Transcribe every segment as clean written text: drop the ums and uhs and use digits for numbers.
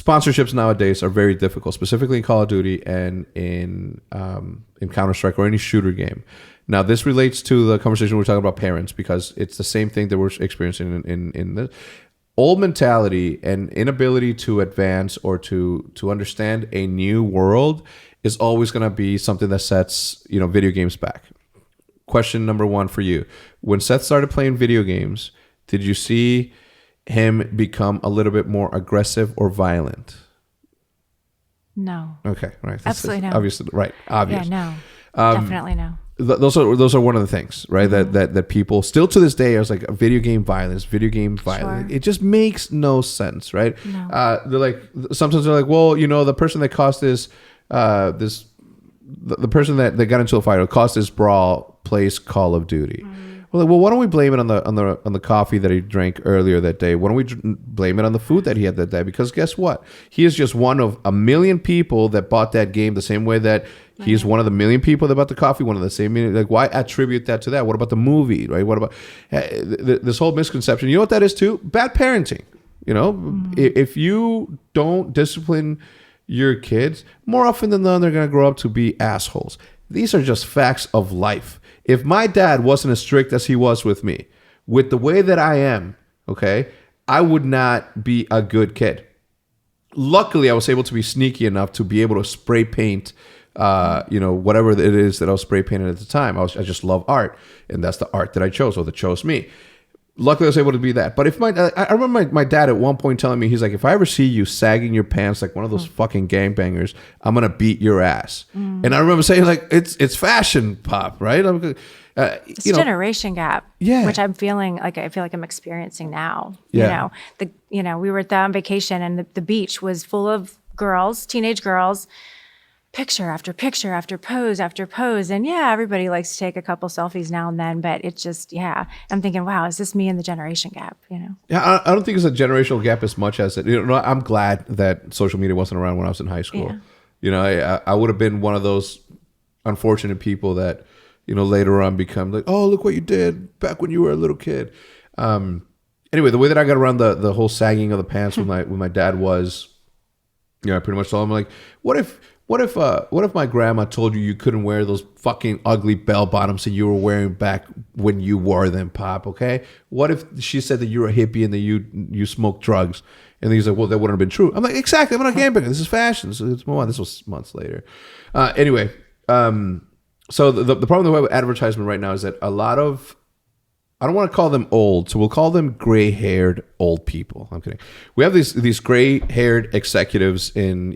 sponsorships nowadays are very difficult, specifically in Call of Duty and in Counter-Strike or any shooter game. Now, this relates to the conversation we're talking about parents, because it's the same thing that we're experiencing in the old mentality and inability to advance or to understand a new world is always going to be something that sets, video games back. Question number one for you. When Seth started playing video games, did you see him become a little bit more aggressive or violent? No. Okay, right. Absolutely no. Obviously, right. Obvious. Yeah, no. Definitely no. Those are one of the things, right? That people still to this day are like video game violence. Sure. It just makes no sense, right? No. They're like, sometimes they're like, well, the person that caused this, the person that got into a fight or caused this brawl plays Call of Duty. Well, why don't we blame it on the coffee that he drank earlier that day? Why don't we blame it on the food that he had that day? Because guess what? He is just one of a million people that bought that game the same way that he's one of the million people that bought the coffee, one of the same million. Like, why attribute that to that? What about the movie, right? What about this whole misconception? You know what that is too? Bad parenting. If you don't discipline your kids, more often than not, they're going to grow up to be assholes. These are just facts of life. If my dad wasn't as strict as he was with me, with the way that I am, okay, I would not be a good kid. Luckily, I was able to be sneaky enough to be able to spray paint, whatever it is that I was spray painting at the time. I just love art, and that's the art that I chose, or that chose me. Luckily, I was able to be that. But I remember my dad at one point telling me, he's like, if I ever see you sagging your pants like one of those fucking gangbangers, I'm gonna beat your ass. And I remember saying, like, it's fashion, Pop, right? It's a generation gap, which I feel like I'm experiencing now. Yeah. We were on vacation, and the beach was full of girls, teenage girls. Picture after picture after pose after pose. And everybody likes to take a couple selfies now and then, but it's just, I'm thinking, wow, is this me in the generation gap, Yeah, I don't think it's a generational gap as much as it, I'm glad that social media wasn't around when I was in high school. I would have been one of those unfortunate people that, later on become like, oh, look what you did back when you were a little kid. Anyway, the way that I got around the whole sagging of the pants with my dad was, I pretty much told him, like, what if my grandma told you couldn't wear those fucking ugly bell bottoms that you were wearing back when you wore them, Pop? Okay. What if she said that you're a hippie and that you smoke drugs? And he's like, well, that wouldn't have been true. I'm like, exactly. I'm not a gambler. This is fashion. So let's move on. This was months later. Anyway, so the problem with advertisement right now is that a lot of, I don't want to call them old, so we'll call them gray-haired old people. I'm kidding. We have these gray-haired executives in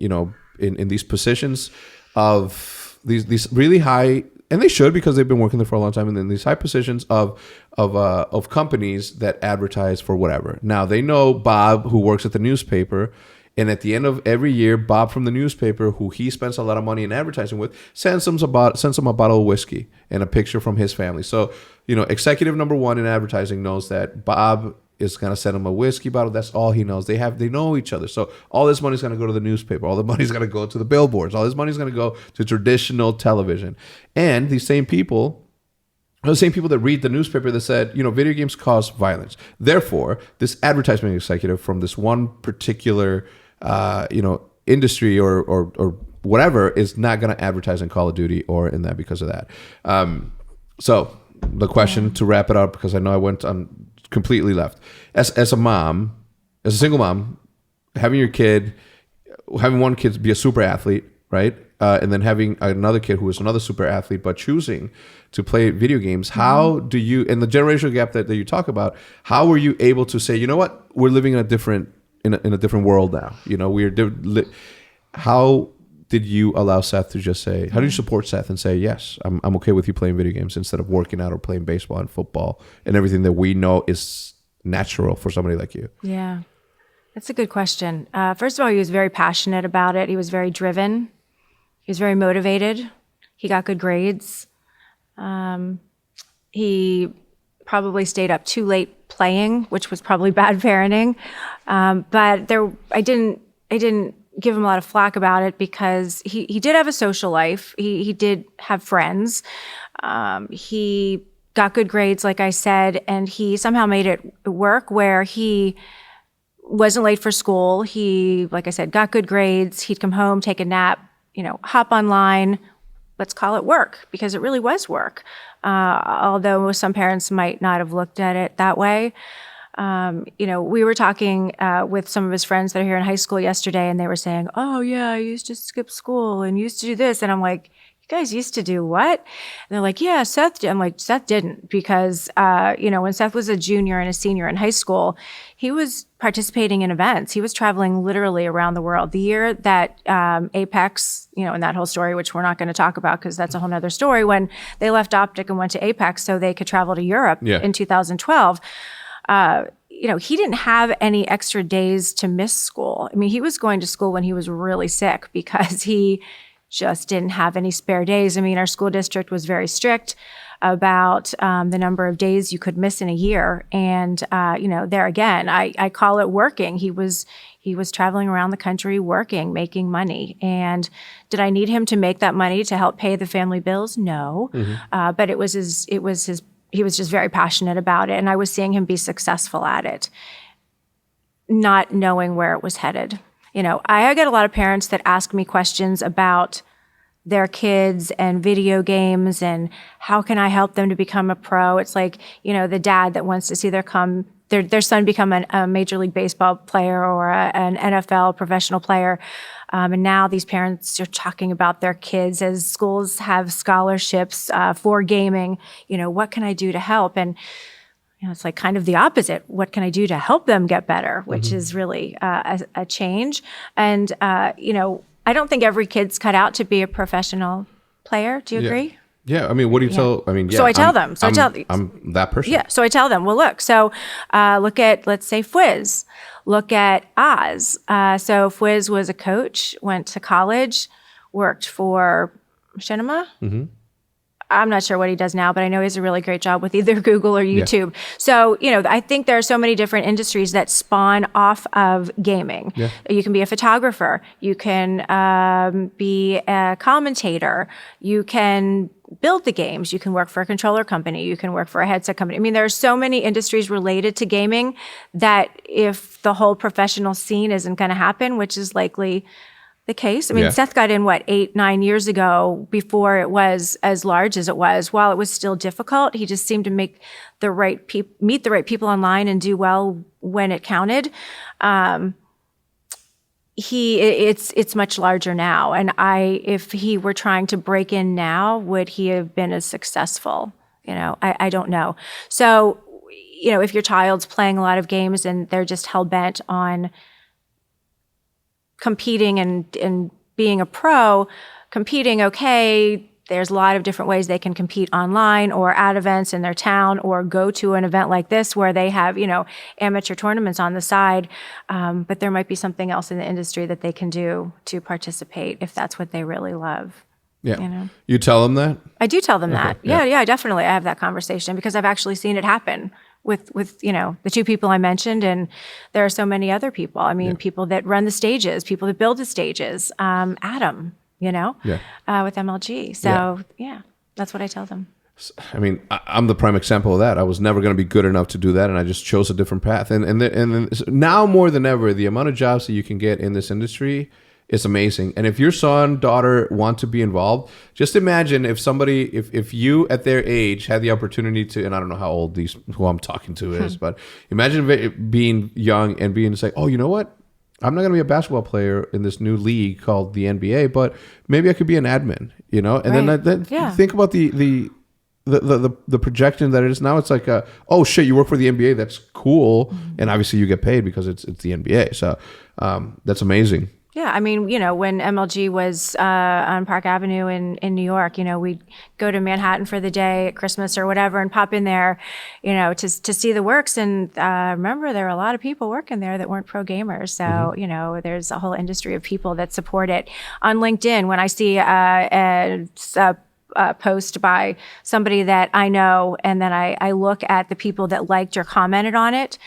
these positions of these really high, and they should, because they've been working there for a long time, and in these high positions of companies that advertise for whatever. Now, they know Bob, who works at the newspaper, and at the end of every year, Bob from the newspaper, who he spends a lot of money in advertising with, sends him a bottle of whiskey and a picture from his family. So, executive number one in advertising knows that Bob is going to send him a whiskey bottle. That's all he knows. They know each other. So all this money is going to go to the newspaper. All the money is going to go to the billboards. All this money is going to go to traditional television. And these same people are the same people that read the newspaper that said, video games cause violence. Therefore, this advertising executive from this one particular, industry or whatever is not going to advertise in Call of Duty or in that because of that. So the question to wrap it up, because I know I went on completely left. As a single mom, having one kid be a super athlete, right? And then having another kid who is another super athlete, but choosing to play video games. How do you, in the generational gap that you talk about, how were you able to say, you know what, we're living in a different world now? How did you allow Seth to just say, how did you support Seth and say, yes, I'm okay with you playing video games instead of working out or playing baseball and football and everything that we know is natural for somebody like you? Yeah, that's a good question. First of all, he was very passionate about it. He was very driven. He was very motivated. He got good grades. He probably stayed up too late playing, which was probably bad parenting. But I didn't give him a lot of flack about it, because he did have a social life. He did have friends. He got good grades, like I said, and he somehow made it work where he wasn't late for school. He, like I said, got good grades. He'd come home, take a nap, hop online. Let's call it work, because it really was work. Although some parents might not have looked at it that way. We were talking with some of his friends that are here in high school yesterday, and they were saying, "Oh yeah, I used to skip school and used to do this." And I'm like, "You guys used to do what?" And they're like, "Yeah, Seth did." I'm like, "Seth didn't," because when Seth was a junior and a senior in high school, he was participating in events. He was traveling literally around the world. The year that Apex, and that whole story, which we're not going to talk about because that's a whole nother story, when they left Optic and went to Apex so they could travel to Europe in 2012. He didn't have any extra days to miss school. I mean, he was going to school when he was really sick because he just didn't have any spare days. I mean, our school district was very strict about the number of days you could miss in a year. And, there again, I call it working. He was traveling around the country working, making money. And did I need him to make that money to help pay the family bills? No. But he was just very passionate about it. And I was seeing him be successful at it, not knowing where it was headed. I get a lot of parents that ask me questions about their kids and video games and how can I help them to become a pro. It's like, the dad that wants to see their son become a Major League Baseball player or an NFL professional player. And now these parents are talking about their kids as schools have scholarships for gaming. What can I do to help? And it's like kind of the opposite. What can I do to help them get better? Which is really a change. And, I don't think every kid's cut out to be a professional player. Do you agree? Yeah. I mean, what do you tell? I mean, yeah. So I tell them. I'm that person. Yeah. So I tell them, well, look, look at, let's say, Fwiz. Look at Oz. So Fwiz was a coach, went to college, worked for Machinima. I'm not sure what he does now, but I know he has a really great job with either Google or YouTube. Yeah. So, I think there are so many different industries that spawn off of gaming. Yeah. You can be a photographer. You can be a commentator. You can build the games. You can work for a controller company. You can work for a headset company. I mean, there are so many industries related to gaming that if the whole professional scene isn't going to happen, which is likely the case. I mean, Seth got in, 8-9 years ago before it was as large as it was. While it was still difficult, he just seemed to meet the right people online and do well when it counted. It's much larger now. And if he were trying to break in now, would he have been as successful? I don't know. So, if your child's playing a lot of games and they're just hell bent on competing and being a pro, okay, there's a lot of different ways they can compete online or at events in their town or go to an event like this where they have, amateur tournaments on the side. But there might be something else in the industry that they can do to participate if that's what they really love. Yeah. You tell them that? I do tell them that. Yeah, definitely. I have that conversation because I've actually seen it happen with the two people I mentioned, and there are so many other people. I mean, people that run the stages, people that build the stages. Adam, with MLG. So that's what I tell them. I mean, I'm the prime example of that. I was never going to be good enough to do that, and I just chose a different path. And now more than ever, the amount of jobs that you can get in this industry is amazing. And if your son, daughter want to be involved, just imagine if somebody, if you at their age had the opportunity to, and I don't know how old who I'm talking to is, but imagine being young and being like, oh, you know what? I'm not going to be a basketball player in this new league called the NBA, but maybe I could be an admin, And then think about the projection that it is now. It's like, oh shit, you work for the NBA. That's cool, and obviously you get paid because it's the NBA. So that's amazing. Yeah, I mean, when MLG was on Park Avenue in New York, we'd go to Manhattan for the day at Christmas or whatever and pop in there, to see the works. And remember, there were a lot of people working there that weren't pro gamers. So, there's a whole industry of people that support it. On LinkedIn, when I see a post by somebody that I know, and then I look at the people that liked or commented on it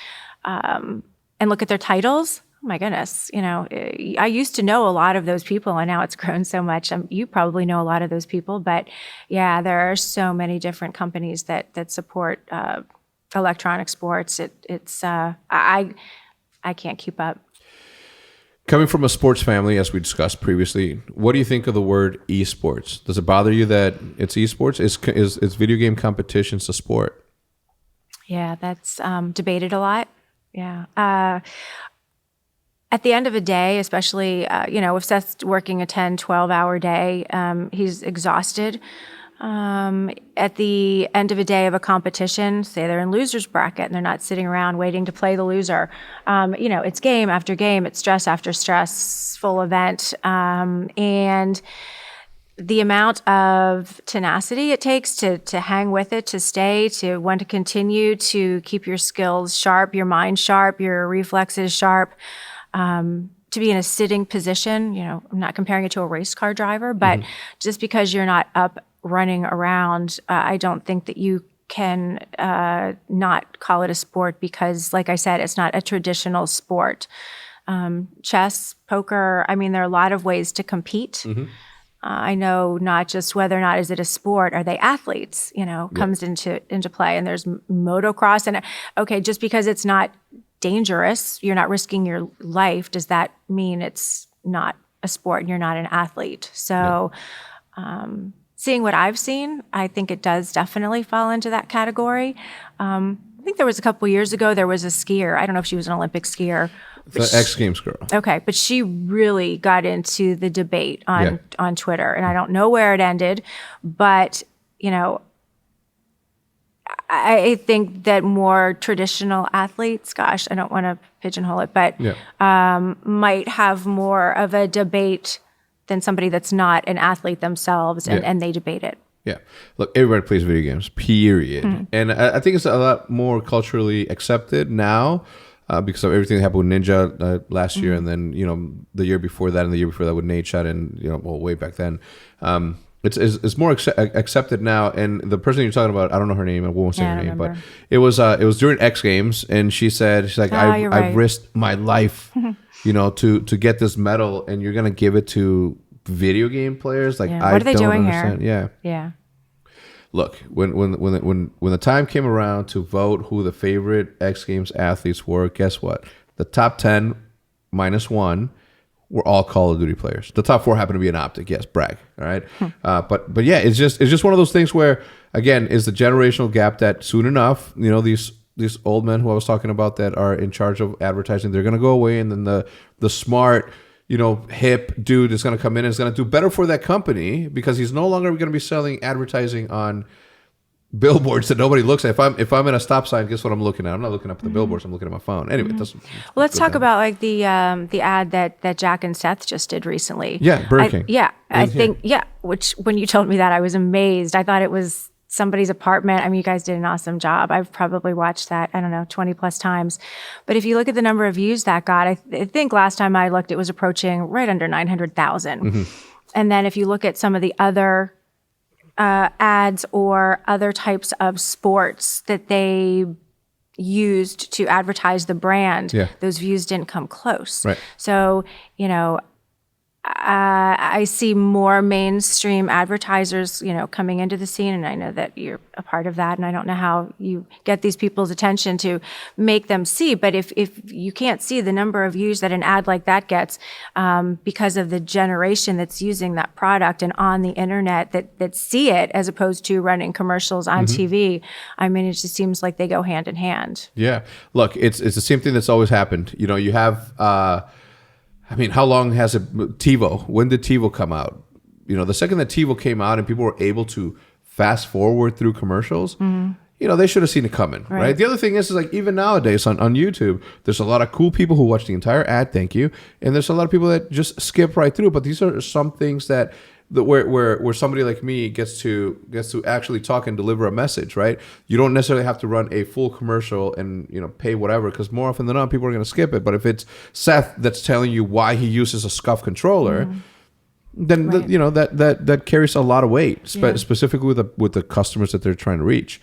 and look at their titles. Oh my goodness. I used to know a lot of those people and now it's grown so much. You probably know a lot of those people, but yeah, there are so many different companies that support electronic sports. I can't keep up. Coming from a sports family, as we discussed previously, what do you think of the word esports? Does it bother you that it's esports? Is video game competitions a sport? Yeah, that's debated a lot. Yeah. At the end of a day, especially, if Seth's working a 10, 12-hour day, he's exhausted. At the end of a day of a competition, say they're in loser's bracket and they're not sitting around waiting to play the loser. It's game after game, it's stress after stress, full event. And the amount of tenacity it takes to hang with it, to stay, to want to continue, to keep your skills sharp, your mind sharp, your reflexes sharp, to be in a sitting position. I'm not comparing it to a race car driver, but just because you're not up running around, I don't think that you can not call it a sport because, like I said, it's not a traditional sport. Chess, poker, there are a lot of ways to compete. I know not just whether or not is it a sport, are they athletes, comes into play. And there's motocross. And okay, just because it's not dangerous, you're not risking your life, does that mean it's not a sport and you're not an athlete? So seeing what I've seen, I think it does definitely fall into that category. I think there was a couple years ago, there was a skier. I don't know if she was an Olympic skier. The X Games girl. Okay, but she really got into the debate on Twitter, and I don't know where it ended, but I think that more traditional athletes, gosh, I don't want to pigeonhole it, but might have more of a debate than somebody that's not an athlete themselves, and they debate it. Yeah. Look, everybody plays video games, period. And I think it's a lot more culturally accepted now because of everything that happened with Ninja last year, and then, the year before that, and the year before that with Nate Shot, and, way back then. It's more accepted now. And the person you're talking about, I don't know her name. I won't say her name, but it was during X Games, and she's like, I risked my life, to get this medal, and you're gonna give it to video game players? Like, I what are they don't doing understand. here? Yeah. Look, when the time came around to vote who the favorite X Games athletes were, guess what? The top 10 minus one were all Call of Duty players. The top 4 happened to be an Optic. Yes, brag. All right, but yeah, it's just one of those things where, again, is the generational gap that soon enough, these old men who I was talking about that are in charge of advertising, they're gonna go away, and then the smart, hip dude is gonna come in and is gonna do better for that company because he's no longer gonna be selling advertising on billboards that nobody looks at. If I'm in a stop sign, guess what I'm looking at? I'm not looking up at the billboards. I'm looking at my phone. Anyway, it doesn't. Well, let's talk about like the ad that Jack and Seth just did recently. Yeah, Burger King. I think which when you told me that, I was amazed. I thought it was somebody's apartment. You guys did an awesome job. I've probably watched that, 20 plus times. But if you look at the number of views that got, I think last time I looked, it was approaching right under 900,000. And then if you look at some of the other ads or other types of sports that they used to advertise the brand, those views didn't come close. Right. So, I see more mainstream advertisers, coming into the scene, and I know that you're a part of that, and I don't know how you get these people's attention to make them see, but if you can't see the number of views that an ad like that gets because of the generation that's using that product and on the internet that see it as opposed to running commercials on TV, it just seems like they go hand in hand. Yeah. Look, it's the same thing that's always happened. You have... how long has it? TiVo. When did TiVo come out? The second that TiVo came out and people were able to fast forward through commercials, they should have seen it coming, right? The other thing is like even nowadays on YouTube, there's a lot of cool people who watch the entire ad, thank you, and there's a lot of people that just skip right through. But these are some things that where somebody like me gets to actually talk and deliver a message, right? You don't necessarily have to run a full commercial and pay whatever, because more often than not people are going to skip it. But if it's Seth that's telling you why he uses a SCUF controller, then that carries a lot of weight, specifically with the customers that they're trying to reach.